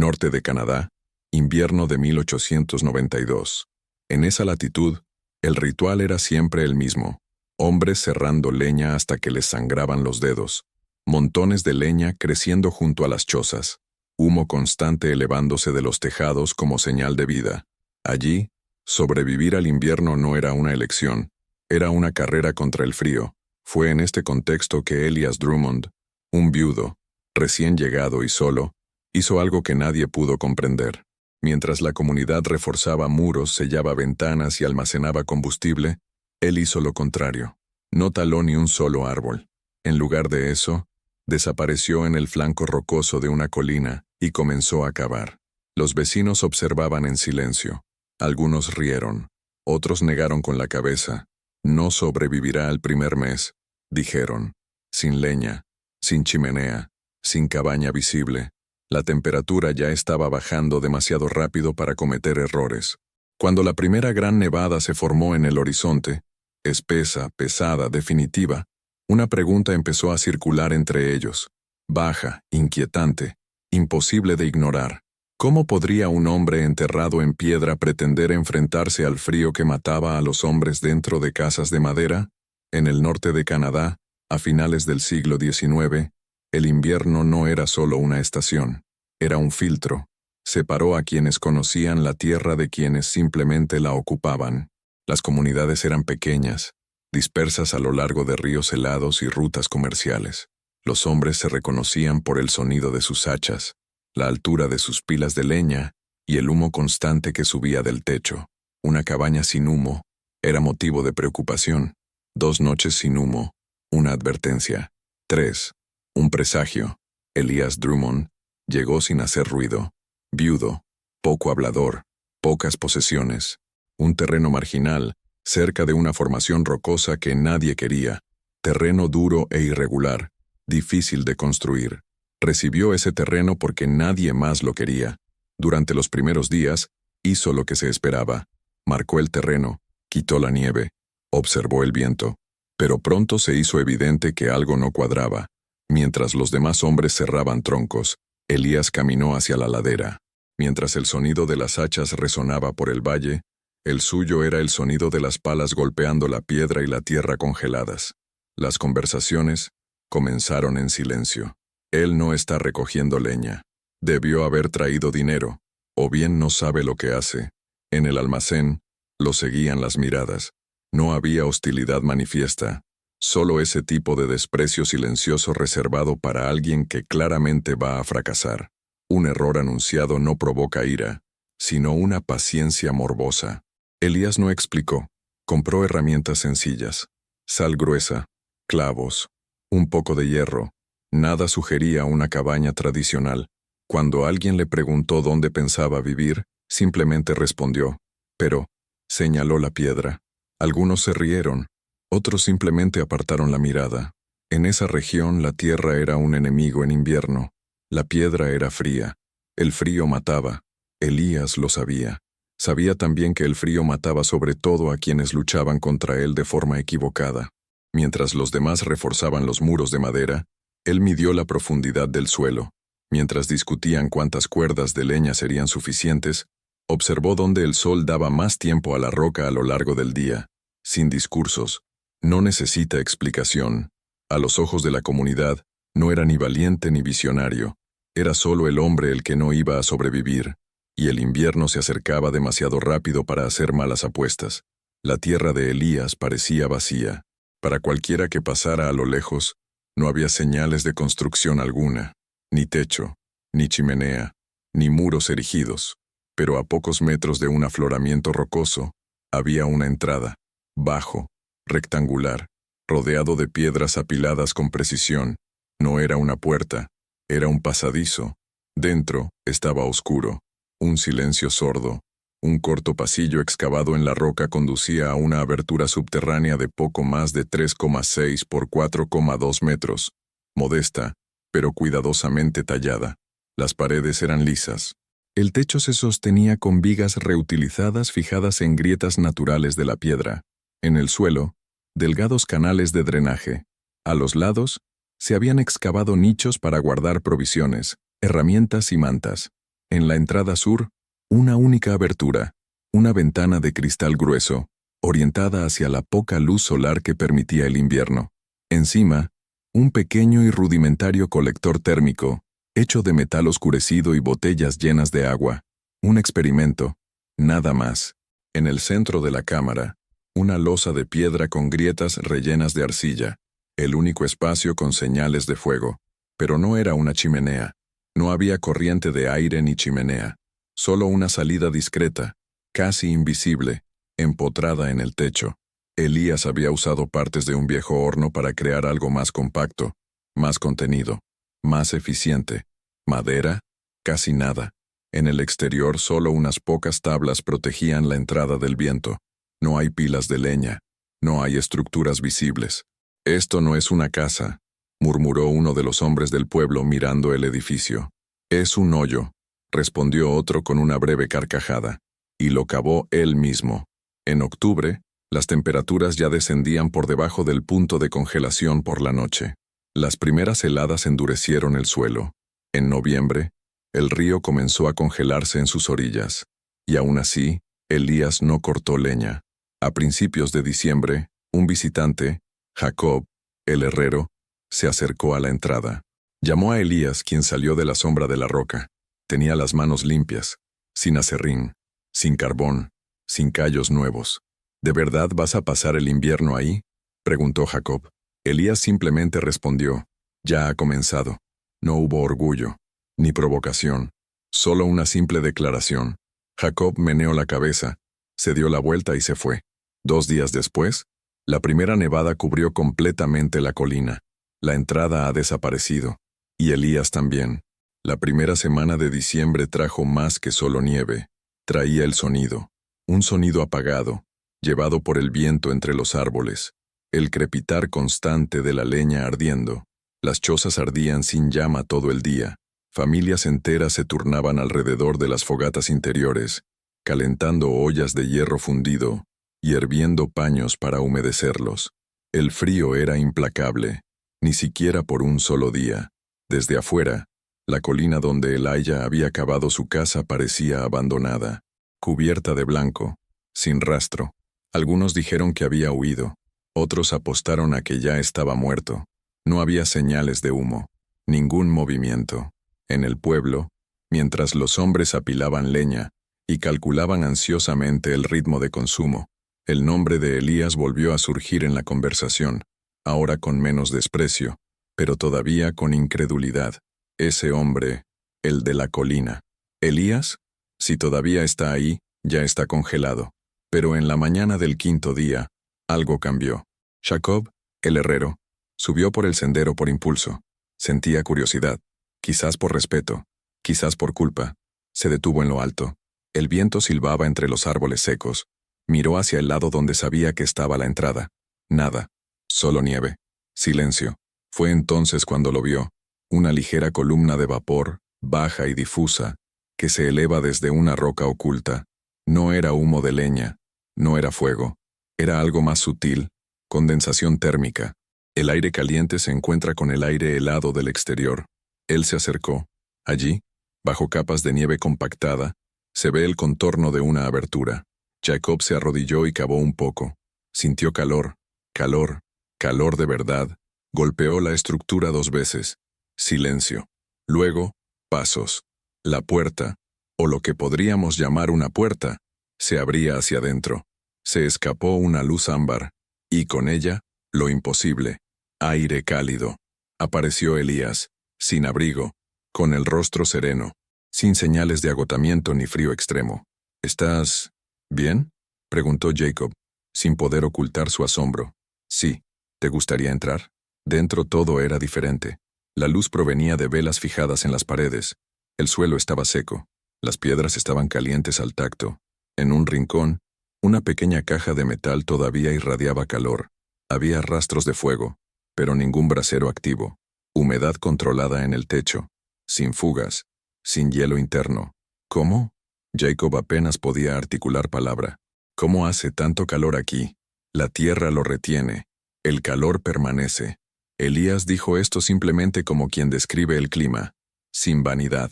norte de Canadá, invierno de 1892. En esa latitud, el ritual era siempre el mismo: hombres serrando leña hasta que les sangraban los dedos, montones de leña creciendo junto a las chozas, humo constante elevándose de los tejados como señal de vida. Allí, sobrevivir al invierno no era una elección, era una carrera contra el frío. Fue en este contexto que Elias Drummond, un viudo, recién llegado y solo, hizo algo que nadie pudo comprender. Mientras la comunidad reforzaba muros, sellaba ventanas y almacenaba combustible, él hizo lo contrario. No taló ni un solo árbol. En lugar de eso, desapareció en el flanco rocoso de una colina y comenzó a cavar. Los vecinos observaban en silencio. Algunos rieron, otros negaron con la cabeza. No sobrevivirá al primer mes, dijeron. Sin leña, sin chimenea, sin cabaña visible. La temperatura ya estaba bajando demasiado rápido para cometer errores. Cuando la primera gran nevada se formó en el horizonte, espesa, pesada, definitiva, una pregunta empezó a circular entre ellos. Baja, inquietante, imposible de ignorar. ¿Cómo podría un hombre enterrado en piedra pretender enfrentarse al frío que mataba a los hombres dentro de casas de madera? En el norte de Canadá, a finales del siglo XIX, el invierno no era solo una estación, era un filtro. Separó a quienes conocían la tierra de quienes simplemente la ocupaban. Las comunidades eran pequeñas, dispersas a lo largo de ríos helados y rutas comerciales. Los hombres se reconocían por el sonido de sus hachas, la altura de sus pilas de leña y el humo constante que subía del techo. Una cabaña sin humo era motivo de preocupación. 2 noches sin humo, una advertencia. 3. Un presagio. Elias Drummond llegó sin hacer ruido. Viudo, poco hablador, pocas posesiones. Un terreno marginal, cerca de una formación rocosa que nadie quería. Terreno duro e irregular, difícil de construir. Recibió ese terreno porque nadie más lo quería. Durante los primeros días, hizo lo que se esperaba. Marcó el terreno, quitó la nieve, observó el viento. Pero pronto se hizo evidente que algo no cuadraba. Mientras los demás hombres cerraban troncos, Elías caminó hacia la ladera. Mientras el sonido de las hachas resonaba por el valle, el suyo era el sonido de las palas golpeando la piedra y la tierra congeladas. Las conversaciones comenzaron en silencio. Él no está recogiendo leña. Debió haber traído dinero, o bien no sabe lo que hace. En el almacén, lo seguían las miradas. No había hostilidad manifiesta, solo ese tipo de desprecio silencioso reservado para alguien que claramente va a fracasar. Un error anunciado no provoca ira, sino una paciencia morbosa. Elías no explicó. Compró herramientas sencillas: sal gruesa, clavos, un poco de hierro. Nada sugería una cabaña tradicional. Cuando alguien le preguntó dónde pensaba vivir, simplemente respondió, pero señaló la piedra. Algunos se rieron, otros simplemente apartaron la mirada. En esa región la tierra era un enemigo en invierno. La piedra era fría. El frío mataba. Elías lo sabía. Sabía también que el frío mataba sobre todo a quienes luchaban contra él de forma equivocada. Mientras los demás reforzaban los muros de madera, él midió la profundidad del suelo. Mientras discutían cuántas cuerdas de leña serían suficientes, observó dónde el sol daba más tiempo a la roca a lo largo del día. Sin discursos. No necesita explicación. A los ojos de la comunidad, no era ni valiente ni visionario. Era solo el hombre el que no iba a sobrevivir. Y el invierno se acercaba demasiado rápido para hacer malas apuestas. La tierra de Elías parecía vacía. Para cualquiera que pasara a lo lejos, no había señales de construcción alguna. Ni techo, ni chimenea, ni muros erigidos. Pero a pocos metros de un afloramiento rocoso, había una entrada. Bajo, rectangular, rodeado de piedras apiladas con precisión. No era una puerta, era un pasadizo. Dentro estaba oscuro, un silencio sordo. Un corto pasillo excavado en la roca conducía a una abertura subterránea de poco más de 3,6 por 4,2 metros. Modesta, pero cuidadosamente tallada. Las paredes eran lisas. El techo se sostenía con vigas reutilizadas fijadas en grietas naturales de la piedra. En el suelo, delgados canales de drenaje. A los lados, se habían excavado nichos para guardar provisiones, herramientas y mantas. En la entrada sur, una única abertura, una ventana de cristal grueso, orientada hacia la poca luz solar que permitía el invierno. Encima, un pequeño y rudimentario colector térmico, hecho de metal oscurecido y botellas llenas de agua. Un experimento, nada más. En el centro de la cámara, una losa de piedra con grietas rellenas de arcilla, el único espacio con señales de fuego. Pero no era una chimenea. No había corriente de aire ni chimenea. Solo una salida discreta, casi invisible, empotrada en el techo. Elías había usado partes de un viejo horno para crear algo más compacto, más contenido, más eficiente. Madera, casi nada. En el exterior solo unas pocas tablas protegían la entrada del viento. No hay pilas de leña. No hay estructuras visibles. «Esto no es una casa», murmuró uno de los hombres del pueblo mirando el edificio. «Es un hoyo», respondió otro con una breve carcajada. Y lo cavó él mismo. En octubre, las temperaturas ya descendían por debajo del punto de congelación por la noche. Las primeras heladas endurecieron el suelo. En noviembre, el río comenzó a congelarse en sus orillas. Y aún así, Elías no cortó leña. A principios de diciembre, un visitante, Jacob, el herrero, se acercó a la entrada. Llamó a Elías, quien salió de la sombra de la roca. Tenía las manos limpias, sin aserrín, sin carbón, sin callos nuevos. «¿De verdad vas a pasar el invierno ahí?», preguntó Jacob. Elías simplemente respondió: «Ya ha comenzado». No hubo orgullo, ni provocación, solo una simple declaración. Jacob meneó la cabeza, se dio la vuelta y se fue. 2 días después, la primera nevada cubrió completamente la colina. La entrada ha desaparecido, y Elías también. La primera semana de diciembre trajo más que solo nieve. Traía el sonido, un sonido apagado, llevado por el viento entre los árboles, el crepitar constante de la leña ardiendo. Las chozas ardían sin llama todo el día. Familias enteras se turnaban alrededor de las fogatas interiores, calentando ollas de hierro fundido y hirviendo paños para humedecerlos. El frío era implacable, ni siquiera por un solo día. Desde afuera, la colina donde Elijah había cavado su casa parecía abandonada, cubierta de blanco, sin rastro. Algunos dijeron que había huido, otros apostaron a que ya estaba muerto. No había señales de humo, ningún movimiento. En el pueblo, mientras los hombres apilaban leña y calculaban ansiosamente el ritmo de consumo, el nombre de Elías volvió a surgir en la conversación, ahora con menos desprecio, pero todavía con incredulidad. Ese hombre, el de la colina. ¿Elías? Si todavía está ahí, ya está congelado. Pero en la mañana del 5.º día, algo cambió. Jacob, el herrero, subió por el sendero por impulso. Sentía curiosidad, quizás por respeto, quizás por culpa. Se detuvo en lo alto. El viento silbaba entre los árboles secos. Miró hacia el lado donde sabía que estaba la entrada. Nada, solo nieve. Silencio. Fue entonces cuando lo vio. Una ligera columna de vapor, baja y difusa, que se eleva desde una roca oculta. No era humo de leña, no era fuego. Era algo más sutil, condensación térmica. El aire caliente se encuentra con el aire helado del exterior. Él se acercó. Allí, bajo capas de nieve compactada, se ve el contorno de una abertura. Jacob se arrodilló y cavó un poco. Sintió calor, calor, calor de verdad. Golpeó la estructura 2 veces. Silencio. Luego, pasos. La puerta, o lo que podríamos llamar una puerta, se abría hacia adentro. Se escapó una luz ámbar, y con ella, lo imposible. Aire cálido. Apareció Elías, sin abrigo, con el rostro sereno, sin señales de agotamiento ni frío extremo. «¿Estás bien?», preguntó Jacob, sin poder ocultar su asombro. «Sí. ¿Te gustaría entrar?». Dentro todo era diferente. La luz provenía de velas fijadas en las paredes. El suelo estaba seco. Las piedras estaban calientes al tacto. En un rincón, una pequeña caja de metal todavía irradiaba calor. Había rastros de fuego, pero ningún brasero activo. Humedad controlada en el techo, sin fugas, sin hielo interno. ¿Cómo? Jacob apenas podía articular palabra. ¿Cómo hace tanto calor aquí? La tierra lo retiene. El calor permanece. Elías dijo esto simplemente como quien describe el clima, sin vanidad.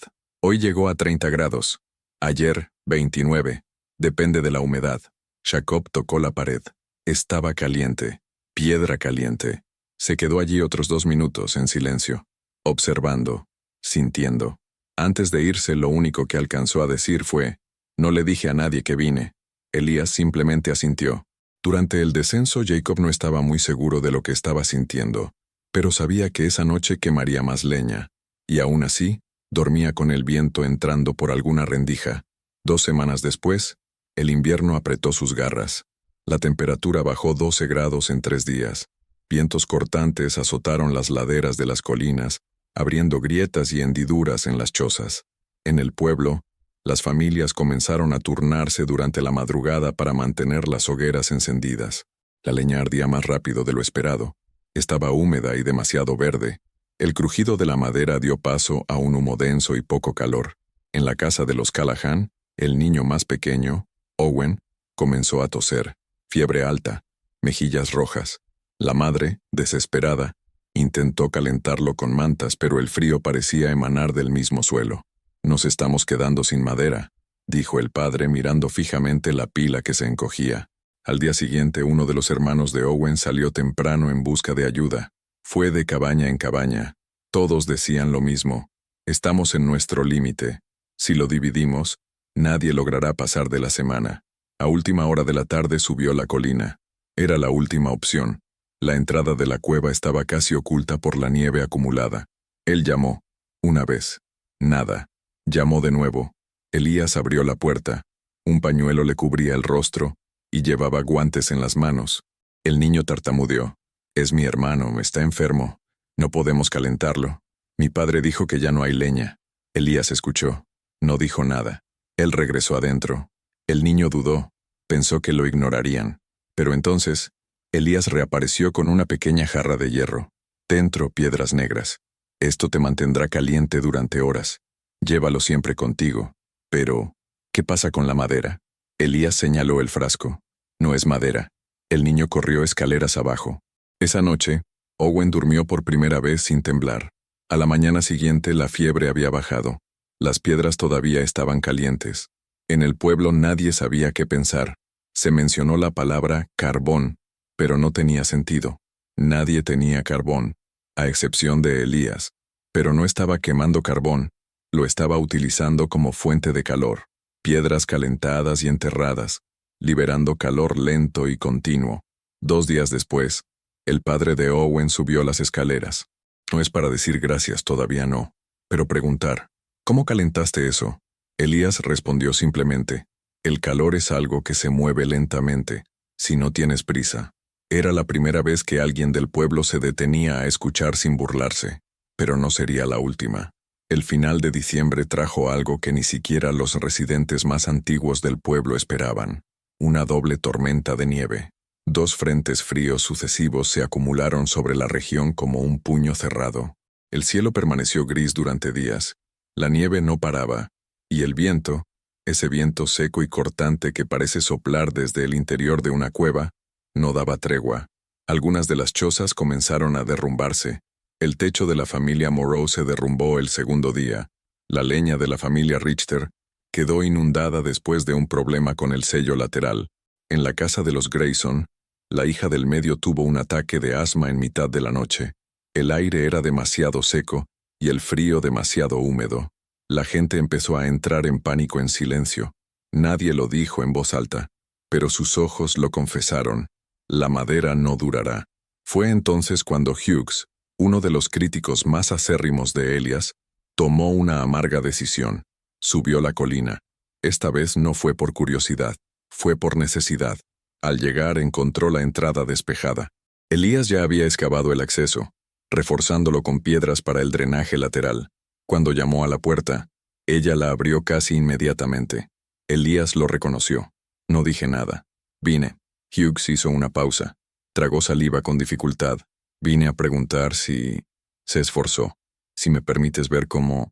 Hoy llegó a 30 grados. Ayer, 29. Depende de la humedad. Jacob tocó la pared. Estaba caliente. Piedra caliente. Se quedó allí otros 2 minutos en silencio, observando, sintiendo. Antes de irse, lo único que alcanzó a decir fue: «No le dije a nadie que vine». Elías simplemente asintió. Durante el descenso, Jacob no estaba muy seguro de lo que estaba sintiendo, pero sabía que esa noche quemaría más leña, y aún así, dormía con el viento entrando por alguna rendija. 2 semanas después, el invierno apretó sus garras. La temperatura bajó 12 grados en 3 días. Vientos cortantes azotaron las laderas de las colinas, abriendo grietas y hendiduras en las chozas. En el pueblo, las familias comenzaron a turnarse durante la madrugada para mantener las hogueras encendidas. La leña ardía más rápido de lo esperado. Estaba húmeda y demasiado verde. El crujido de la madera dio paso a un humo denso y poco calor. En la casa de los Callahan, el niño más pequeño, Owen, comenzó a toser, fiebre alta, mejillas rojas. La madre, desesperada, intentó calentarlo con mantas, pero el frío parecía emanar del mismo suelo. «Nos estamos quedando sin madera», dijo el padre mirando fijamente la pila que se encogía. Al día siguiente, uno de los hermanos de Owen salió temprano en busca de ayuda. Fue de cabaña en cabaña. Todos decían lo mismo: «Estamos en nuestro límite. Si lo dividimos, nadie logrará pasar de la semana». A última hora de la tarde subió la colina. Era la última opción. La entrada de la cueva estaba casi oculta por la nieve acumulada. Él llamó. Una vez. Nada. Llamó de nuevo. Elías abrió la puerta. Un pañuelo le cubría el rostro, y llevaba guantes en las manos. El niño tartamudeó. «Es mi hermano, está enfermo. No podemos calentarlo. Mi padre dijo que ya no hay leña». Elías escuchó. No dijo nada. Él regresó adentro. El niño dudó. Pensó que lo ignorarían. Pero entonces, Elías reapareció con una pequeña jarra de hierro. Dentro, piedras negras. «Esto te mantendrá caliente durante horas. Llévalo siempre contigo». «Pero, ¿qué pasa con la madera?». Elías señaló el frasco. «No es madera». El niño corrió escaleras abajo. Esa noche, Owen durmió por primera vez sin temblar. A la mañana siguiente la fiebre había bajado. Las piedras todavía estaban calientes. En el pueblo nadie sabía qué pensar. Se mencionó la palabra carbón, pero no tenía sentido. Nadie tenía carbón, a excepción de Elías. Pero no estaba quemando carbón, lo estaba utilizando como fuente de calor. Piedras calentadas y enterradas, liberando calor lento y continuo. 2 días después, el padre de Owen subió las escaleras. No es para decir gracias, todavía no, pero preguntar: «¿Cómo calentaste eso?». Elías respondió simplemente: «El calor es algo que se mueve lentamente, si no tienes prisa». Era la primera vez que alguien del pueblo se detenía a escuchar sin burlarse, pero no sería la última. El final de diciembre trajo algo que ni siquiera los residentes más antiguos del pueblo esperaban: una doble tormenta de nieve. 2 frentes fríos sucesivos se acumularon sobre la región como un puño cerrado. El cielo permaneció gris durante días. La nieve no paraba, y el viento, ese viento seco y cortante que parece soplar desde el interior de una cueva, no daba tregua. Algunas de las chozas comenzaron a derrumbarse. El techo de la familia Moreau se derrumbó el segundo día. La leña de la familia Richter quedó inundada después de un problema con el sello lateral. En la casa de los Grayson, la hija del medio tuvo un ataque de asma en mitad de la noche. El aire era demasiado seco y el frío demasiado húmedo. La gente empezó a entrar en pánico en silencio. Nadie lo dijo en voz alta, pero sus ojos lo confesaron: la madera no durará. Fue entonces cuando Hughes, uno de los críticos más acérrimos de Elías, tomó una amarga decisión. Subió la colina. Esta vez no fue por curiosidad, fue por necesidad. Al llegar encontró la entrada despejada. Elías ya había excavado el acceso, reforzándolo con piedras para el drenaje lateral. Cuando llamó a la puerta, ella la abrió casi inmediatamente. Elías lo reconoció. No dije nada. Vine. Hughes hizo una pausa. Tragó saliva con dificultad. Vine a preguntar si... Se esforzó. Si me permites ver cómo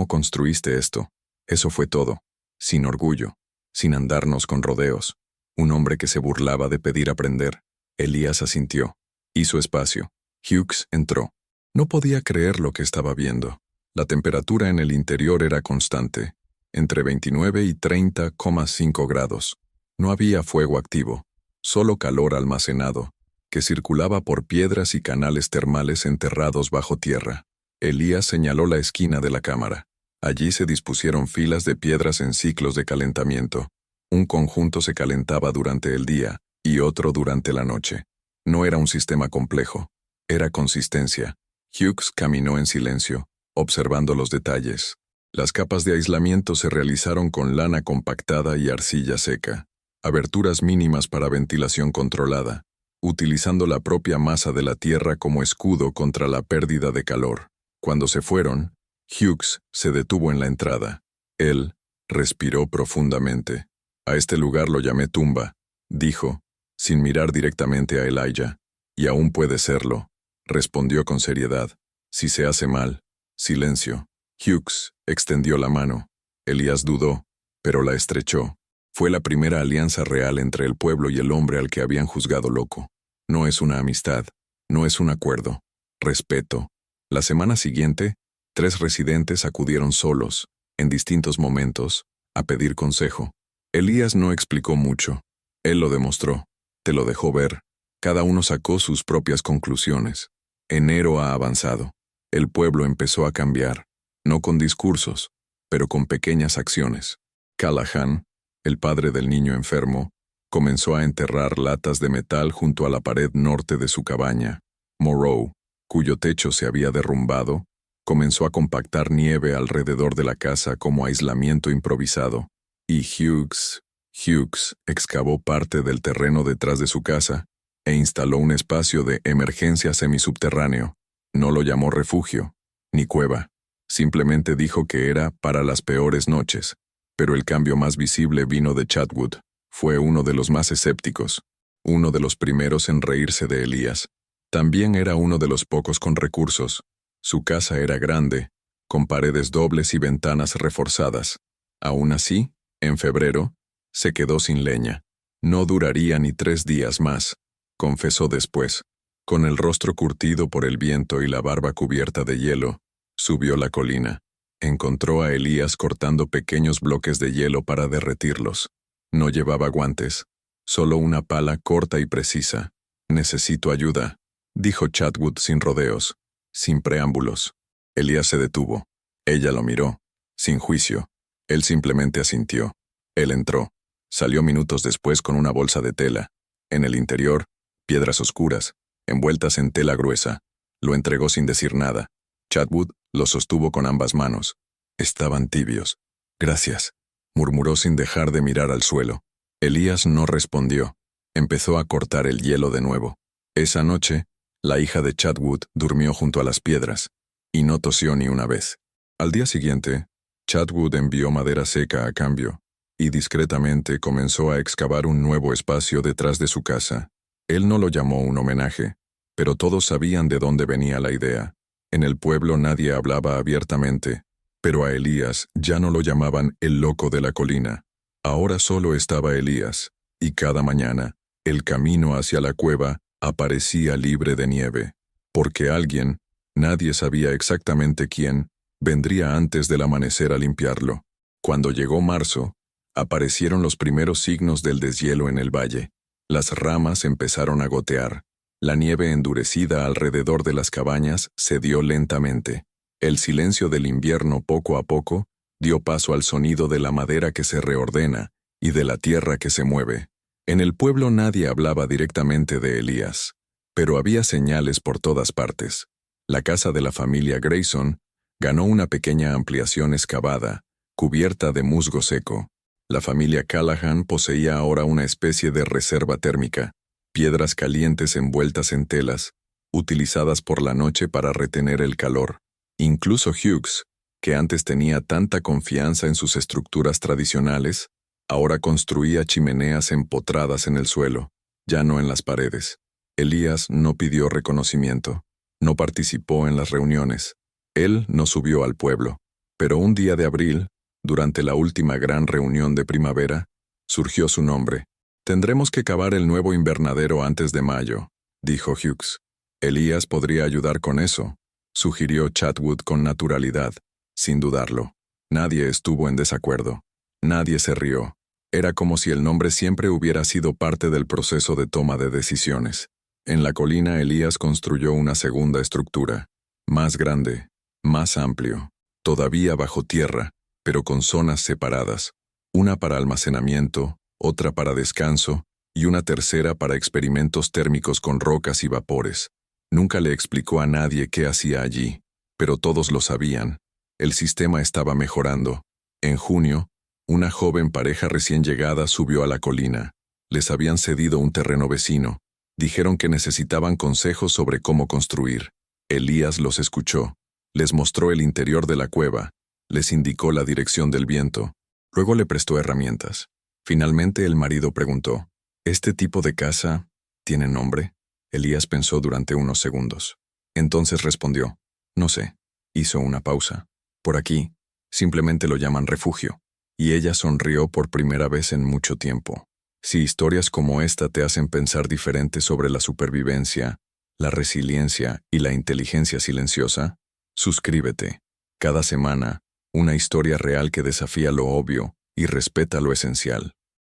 construiste esto. Eso fue todo. Sin orgullo. Sin andarnos con rodeos. Un hombre que se burlaba de pedir aprender. Elías asintió. Hizo espacio. Hughes entró. No podía creer lo que estaba viendo. La temperatura en el interior era constante, entre 29 y 30,5 grados. No había fuego activo, solo calor almacenado, que circulaba por piedras y canales termales enterrados bajo tierra. Elías señaló la esquina de la cámara. Allí se dispusieron filas de piedras en ciclos de calentamiento. Un conjunto se calentaba durante el día y otro durante la noche. No era un sistema complejo, era consistencia. Hughes caminó en silencio, observando los detalles. Las capas de aislamiento se realizaron con lana compactada y arcilla seca, aberturas mínimas para ventilación controlada, utilizando la propia masa de la tierra como escudo contra la pérdida de calor. Cuando se fueron, Hughes se detuvo en la entrada. Él respiró profundamente. A este lugar lo llamé tumba, dijo, sin mirar directamente a Elijah. Y aún puede serlo, respondió con seriedad. Si se hace mal, silencio. Hughes extendió la mano. Elías dudó, pero la estrechó. Fue la primera alianza real entre el pueblo y el hombre al que habían juzgado loco. No es una amistad, no es un acuerdo. Respeto. La semana siguiente, 3 residentes acudieron solos, en distintos momentos, a pedir consejo. Elías no explicó mucho. Él lo demostró. Te lo dejó ver. Cada uno sacó sus propias conclusiones. Enero ha avanzado. El pueblo empezó a cambiar, no con discursos, pero con pequeñas acciones. Callahan, el padre del niño enfermo, comenzó a enterrar latas de metal junto a la pared norte de su cabaña. Moreau, cuyo techo se había derrumbado, comenzó a compactar nieve alrededor de la casa como aislamiento improvisado. Y Hughes excavó parte del terreno detrás de su casa e instaló un espacio de emergencia semisubterráneo. No lo llamó refugio, ni cueva. Simplemente dijo que era para las peores noches. Pero el cambio más visible vino de Chatwood. Fue uno de los más escépticos, uno de los primeros en reírse de Elías. También era uno de los pocos con recursos. Su casa era grande, con paredes dobles y ventanas reforzadas. Aún así, en febrero, se quedó sin leña. No duraría ni 3 días más, confesó después. Con el rostro curtido por el viento y la barba cubierta de hielo, subió la colina. Encontró a Elías cortando pequeños bloques de hielo para derretirlos. No llevaba guantes, solo una pala corta y precisa. Necesito ayuda, dijo Chatwood sin rodeos, sin preámbulos. Elías se detuvo. Ella lo miró, sin juicio. Él simplemente asintió. Él entró. Salió minutos después con una bolsa de tela. En el interior, piedras oscuras, envueltas en tela gruesa. Lo entregó sin decir nada. Chatwood lo sostuvo con ambas manos. Estaban tibios. Gracias, murmuró sin dejar de mirar al suelo. Elías no respondió. Empezó a cortar el hielo de nuevo. Esa noche, la hija de Chatwood durmió junto a las piedras, y no tosió ni una vez. Al día siguiente, Chatwood envió madera seca a cambio, y discretamente comenzó a excavar un nuevo espacio detrás de su casa. Él no lo llamó un homenaje, pero todos sabían de dónde venía la idea. En el pueblo nadie hablaba abiertamente, pero a Elías ya no lo llamaban el loco de la colina. Ahora solo estaba Elías, y cada mañana, el camino hacia la cueva aparecía libre de nieve, porque alguien, nadie sabía exactamente quién, vendría antes del amanecer a limpiarlo. Cuando llegó marzo, aparecieron los primeros signos del deshielo en el valle. Las ramas empezaron a gotear. La nieve endurecida alrededor de las cabañas cedió lentamente. El silencio del invierno poco a poco dio paso al sonido de la madera que se reordena y de la tierra que se mueve. En el pueblo nadie hablaba directamente de Elías, pero había señales por todas partes. La casa de la familia Grayson ganó una pequeña ampliación excavada, cubierta de musgo seco. La familia Callahan poseía ahora una especie de reserva térmica, piedras calientes envueltas en telas, utilizadas por la noche para retener el calor. Incluso Hughes, que antes tenía tanta confianza en sus estructuras tradicionales, ahora construía chimeneas empotradas en el suelo, ya no en las paredes. Elías no pidió reconocimiento, no participó en las reuniones. Él no subió al pueblo, pero un día de abril, durante la última gran reunión de primavera, surgió su nombre. «Tendremos que cavar el nuevo invernadero antes de mayo», dijo Hughes. «Elías podría ayudar con eso», sugirió Chatwood con naturalidad. sin dudarlo. Nadie estuvo en desacuerdo. Nadie se rió. Era como si el nombre siempre hubiera sido parte del proceso de toma de decisiones. En la colina Elías construyó una segunda estructura, más grande, más amplio, todavía bajo tierra, pero con zonas separadas, una para almacenamiento, otra para descanso y una tercera para experimentos térmicos con rocas y vapores. Nunca le explicó a nadie qué hacía allí, pero todos lo sabían. El sistema estaba mejorando. En junio, una joven pareja recién llegada subió a la colina. Les habían cedido un terreno vecino. Dijeron que necesitaban consejos sobre cómo construir. Elías los escuchó. Les mostró el interior de la cueva. Les indicó la dirección del viento. Luego le prestó herramientas. Finalmente el marido preguntó, ¿este tipo de casa tiene nombre? Elías pensó durante unos segundos. Entonces respondió, no sé. Hizo una pausa. Por aquí, simplemente lo llaman refugio. Y ella sonrió por primera vez en mucho tiempo. Si historias como esta te hacen pensar diferente sobre la supervivencia, la resiliencia y la inteligencia silenciosa, suscríbete. Cada semana, una historia real que desafía lo obvio y respeta lo esencial.